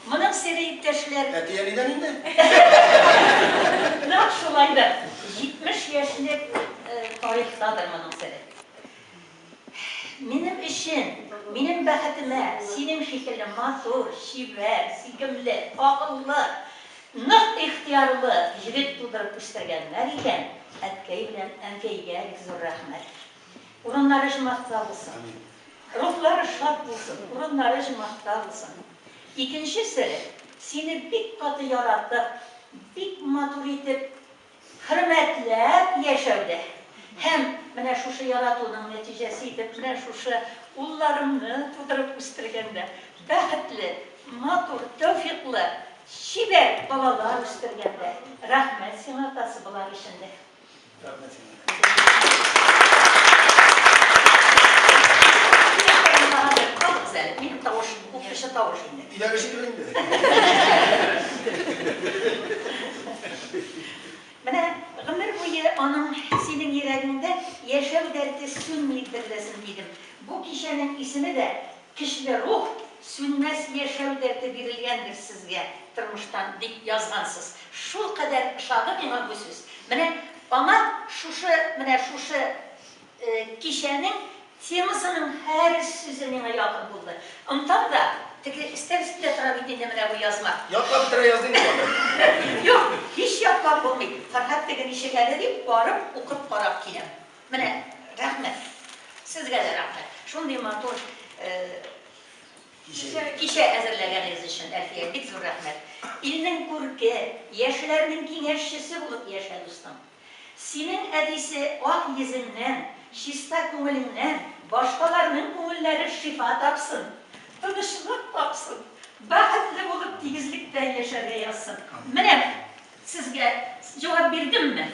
Bunun seyirteşler... Etiyeliden indi. Ne şulaydı? 70 yaşında tarihtadır bunun seri. Benim işim, benim bəxtime, senin şekilde matur, şiver, sikimli, akıllı, nık ihtiyarlı, jürit tuturup üstürgenler iken, ətkəy bilən ənkəygə zor rəhmət. Urunları jımaqda olsun. Ruhları şart olsun, urunları jımaqda olsun. İkincisi, seni bir katı yarattık, bir matur etip, hürmetlep yaşavdı. Hem mənə şuşu yaratığının neticəsiydi, mənə şuşu ullarımı tuturup üstürgende, bəxtli, matur, tevfikli, şiber balalar üstürgende. Rahmet, sen atası bular işinde. Rahmet sana. Çok güzel, benim tavuşum, bu kişi tavuşum. İlerisi görünmüyor. Mənə ömür boyu onun senin yüreğinde yaşam derdi sünnik birlesin dedim. Bu kişinin ismi de kişide ruh sünmez yaşam derdi verilgendir sizge. Tırmıştan dik yazgansız. Şu kadar şağı bana bu söz. Ama şu kişinin temasının her sözü bana yakın buldu. Ondan da ister tarafından bu yazmak. Yapma bir tane yazdın mı bana? Yok, hiç yapmak olmuyor. Farhat degen işe geldi deyip varıp okup varıp gelem. Rahmet. Sizge de rahmet. Şunday matur kişi hazırlaganınız için Elfiye, bir zor rahmet. İlinin kurke, yaşlarının kengeşçisi bulup yaşadı ustam. Senin edisi ak yüzünden, şista kumulünden, başkalarının kumulleri şifa tapsın, tanışlık tapsın, bahatlı olup tizlikten yaşarıya yazsın. Sizge cevap verdim mi?